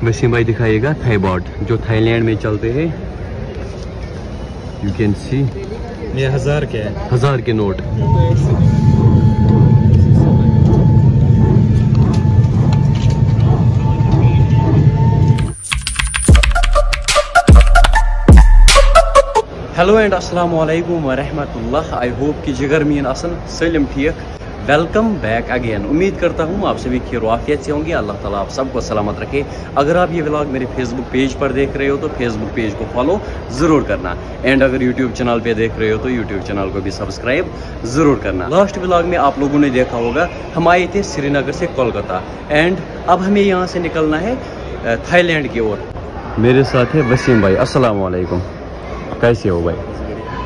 वसीम भाई दिखाएगा Thai bot जो थाईलैंड में चलते हैं। यू कैन सी ये 1000 के है, 1000 के नोट। हेलो एंड अस्सलाम वालेकुम व रहमतुल्लाह। आई होप कि जिगर मीन असन सलिम ठीक। Welcome back again. उम्मीद करता हूँ आप सभी खैर आफियत से होंगे। अल्लाह ताला आप सबको सलामत रखे। अगर आप ये व्लॉग मेरे फेसबुक पेज पर देख रहे हो तो फेसबुक पेज को फॉलो ज़रूर करना, एंड अगर यूट्यूब चैनल पे देख रहे हो तो यूट्यूब चैनल को भी सब्सक्राइब ज़रूर करना। लास्ट व्लॉग में आप लोगों ने देखा होगा हम आए थे श्रीनगर से कोलकाता, एंड अब हमें यहाँ से निकलना है थाईलैंड की ओर। मेरे साथ है वसीम भाई। अस्सलाम वालेकुम, कैसे हो भाई?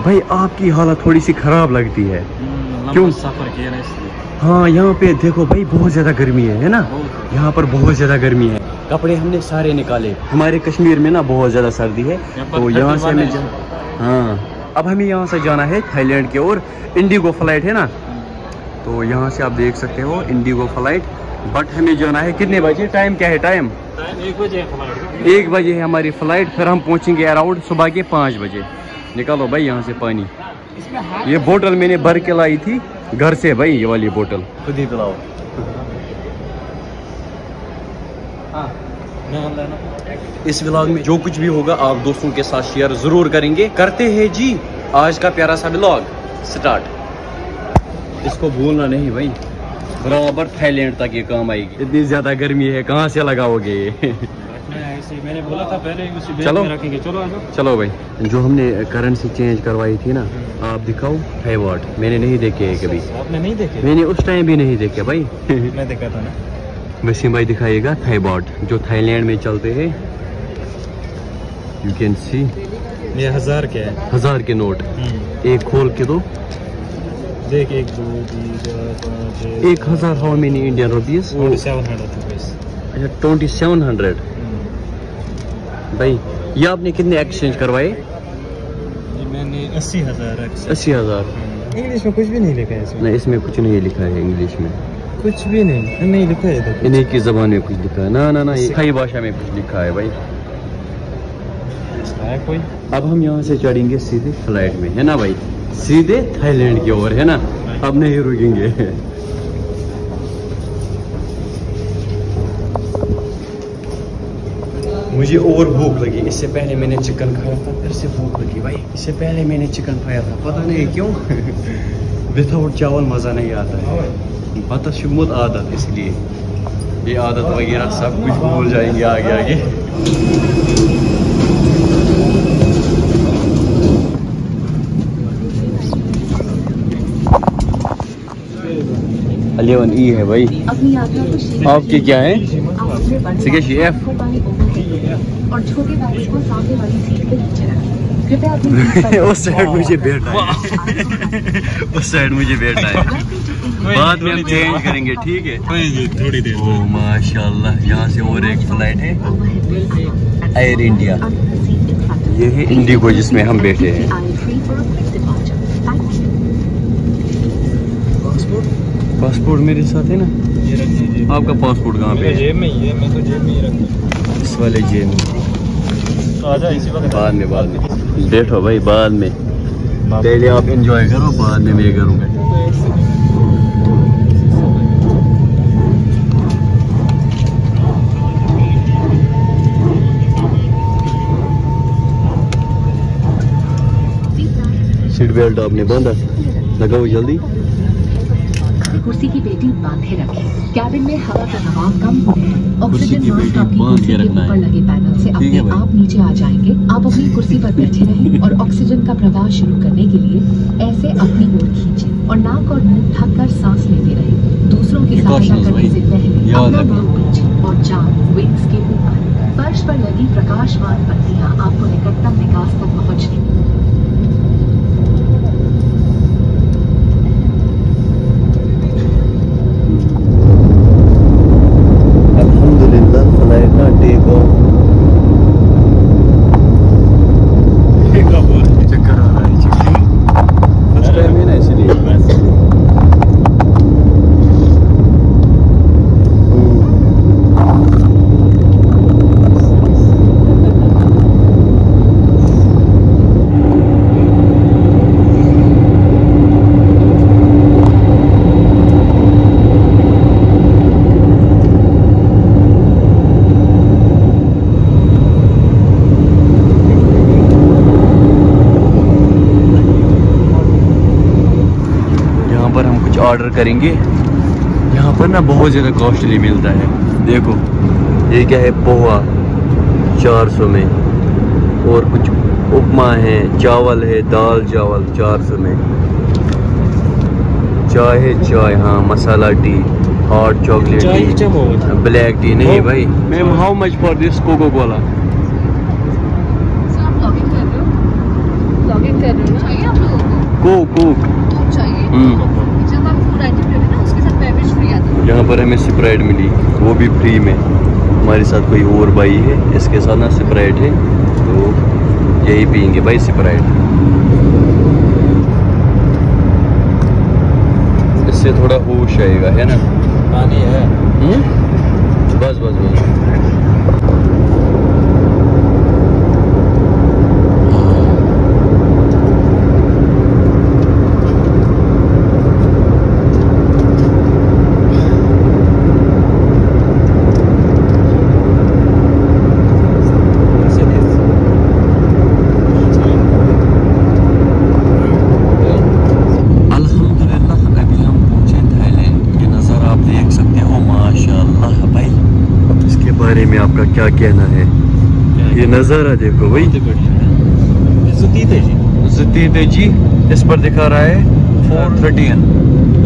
भाई आपकी हालत थोड़ी सी ख़राब लगती है, क्यों? सफर किया ना इसलिए। हाँ, यहाँ पे देखो भाई बहुत ज़्यादा गर्मी है ना, यहाँ पर बहुत ज़्यादा गर्मी है। कपड़े हमने सारे निकाले। हमारे कश्मीर में ना बहुत ज़्यादा सर्दी है, तो यहाँ से हमें हाँ अब हमें यहाँ से जाना है थाईलैंड की ओर। इंडिगो फ्लाइट है ना, तो यहाँ से आप देख सकते हो इंडिगो फ्लाइट। बट हमें जाना है कितने बजे? टाइम क्या है? टाइम 1 बजे है, 1 बजे है हमारी फ़्लाइट। फिर हम पहुँचेंगे अराउंड सुबह के 5 बजे। निकालो भाई यहाँ से पानी। ये बोतल मैंने भर के लाई थी घर से भाई, ये वाली बोतल खुद ही पिलाओ। इस व्लॉग में जो कुछ भी होगा आप दोस्तों के साथ शेयर जरूर करेंगे। करते हैं जी आज का प्यारा सा व्लॉग स्टार्ट। इसको भूलना नहीं भाई, बराबर थाईलैंड तक ये काम आएगी। इतनी ज्यादा गर्मी है, कहाँ से लगाओगे ये? मैंने बोला था पहले उसी बैग चलो में रखेंगे। चलो आ जाओ। चलो भाई, जो हमने करेंसी चेंज करवाई थी ना, आप दिखाओ। थाई बॉट मैंने नहीं देखे है कभी। आपने नहीं देखे? मैंने उस टाइम भी नहीं देखे भाई। मैं देखा था ना। वसीम भाई दिखाएगा थाई बॉट जो थाईलैंड में चलते हैं। यू कैन सी ये 1000 के है, 1000 के नोट। एक खोल के दो। देख 1 2 3 4 5 6 1000 how many Indian rupees? 2700 rupees. अच्छा 2700 भाई। ये आपने कितने एक्सचेंज करवाए? ये मैंने 80,000। 80,000। इंग्लिश में कुछ भी नहीं लिखा है इसमें। नहीं, इसमें कुछ नहीं लिखा है इंग्लिश में, कुछ भी नहीं लिखा है इधर। इन्हीं की जबान में कुछ लिखा है। ना ना ना, ये थाई भाषा में कुछ लिखा है भाई। है कोई? अब हम यहाँ से चढ़ेंगे सीधे फ्लाइट में, है ना भाई? सीधे थाईलैंड की ओर, है ना? अब नहीं रुकेंगे। मुझे और भूख लगी। इससे पहले मैंने चिकन खाया था, फिर से भूख लगी भाई। इससे पहले मैंने चिकन खाया था, पता नहीं क्यों। विदाउट चावल मज़ा नहीं आता है। पता शुमुत आदत, इसलिए ये आदत वगैरह सब कुछ भूल जाएंगे आगे आगे। अलेवन ई है भाई। आपके क्या है? CKF। और छोटे बैग्स को सामने वाली सीट पे नीचे रखें। कृपया अपनी उस साइड मुझे बैठना है। उस साइड मुझे बैठना है। बाद में हम चेंज करेंगे, ठीक है? थोड़ी देर। ओह माशाल्लाह, यहाँ से और एक फ्लाइट है एयर इंडिया। ये है इंडिगो जिसमें हम बैठे हैं। पासपोर्ट मेरे साथ है ना? ये रख दीजिए। आपका पासपोर्ट कहाँ पे है? जेब में ही है, मैं तो जेब में ही रखता इस वाले जेब में। हूँ। आजा इसी वक्त। बाद में बैठो भाई, बाद में। पहले आप एंजॉय करो, बाद में मैं करूँगा। सीट बेल्ट आपने बांधा? लगाओ जल्दी। कुर्सी की पेटी बांधे रखें। कैबिन में हवा का दबाव कम हो गया। ऑक्सीजन की मास्क पेटी आपकी बांध कुर्सी के के रखना है। ऊपर लगे पैनल से ठीक है अपने भाई। आप नीचे आ जाएंगे। आप अपनी कुर्सी पर बैठे रहें और ऑक्सीजन का प्रवाह शुरू करने के लिए ऐसे अपनी ओर खींचें और नाक और मुंह ढककर सांस लेते रहें। दूसरों की सहायता करने से पहले अपना मुंह पीछे और जान विंग्स के ऊपर। फर्श पर लगी प्रकाशमान बत्तियां आपको निकटतम निकास तक पहुँचने। अल्हम्दुलिल्लाह फ्लाइट का टेक ऑफ। चक्कर आ रहा है, फर्स्ट टाइम है ना इसलिए। ऑर्डर करेंगे। यहाँ पर ना बहुत ज़्यादा कॉस्टली मिलता है। देखो ये क्या है, पोहा 400 में, और कुछ उपमा है, चावल है, दाल चावल 400 में, चाय है, चाय हाँ, masala tea, hot chocolate tea, black tea नहीं भाई। Ma'am how much for this coca cola? Coke यहाँ पर हमें स्प्राइट मिली, वो भी फ्री में। हमारे साथ कोई और भाई है, इसके साथ ना स्प्राइट है, तो यही पियेंगे भाई स्प्राइट। इससे थोड़ा होश आएगा, है ना? पानी है। बस बस बस। में आपका क्या कहना है? ये नज़ारा देखो भाई। ज़तीते जी इस पर दिखा रहा है 413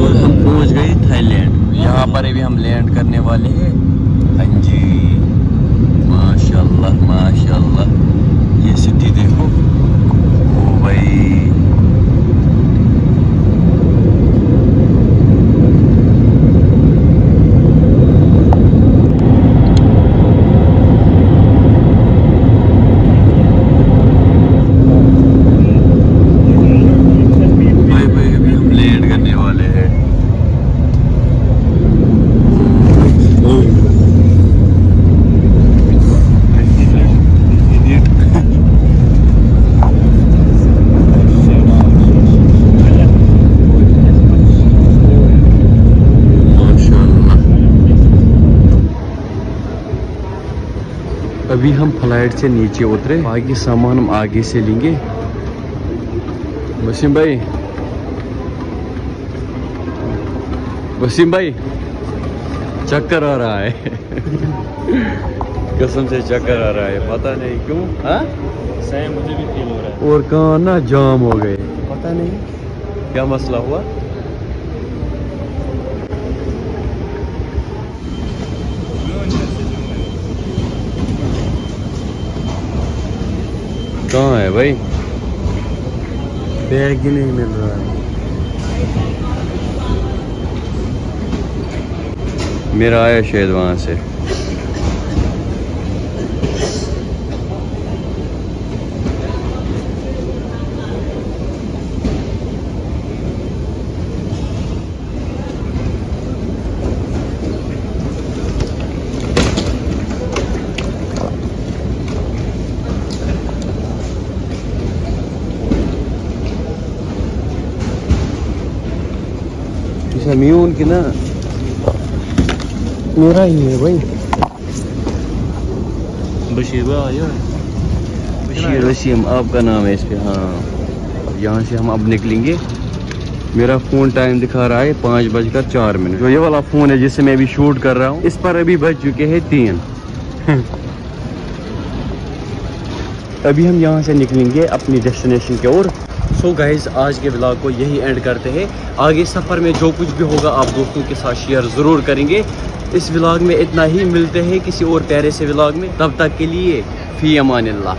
और हम पहुंच गए थाईलैंड। यहाँ पर अभी हम लैंड करने वाले हैं। हाँ जी, माशाल्लाह माशाल्लाह। ये सिटी देखो, ओ भाई अभी हम फ्लाइट से नीचे उतरे, बाकी सामान हम आगे से लेंगे। वसीम भाई, वसीम भाई चक्कर आ रहा है कसम से चक्कर आ रहा है, पता नहीं क्यों। हाँ सेम मुझे भी फील हो रहा है। और कहाँ ना जाम हो गए, पता नहीं क्या मसला हुआ। कहाँ है भाई? बैग ही नहीं मिल रहा है। मेरा आया शायद वहाँ से। म्यून की ना मेरा ही है भाई। बशीर आया, बशीर वसीम आपका नाम है इस पे। हाँ, यहाँ से हम अब निकलेंगे। मेरा फ़ोन टाइम दिखा रहा है 5:04। जो ये वाला फ़ोन है जिससे मैं अभी शूट कर रहा हूँ, इस पर अभी बज चुके हैं 3। अभी हम यहाँ से निकलेंगे अपनी डेस्टिनेशन की ओर। सो गाइज, आज के व्लॉग को यही एंड करते हैं। आगे सफ़र में जो कुछ भी होगा आप दोस्तों के साथ शेयर ज़रूर करेंगे। इस व्लॉग में इतना ही, मिलते हैं किसी और प्यारे से व्लॉग में। तब तक के लिए फ़ी अमानिल्लाह।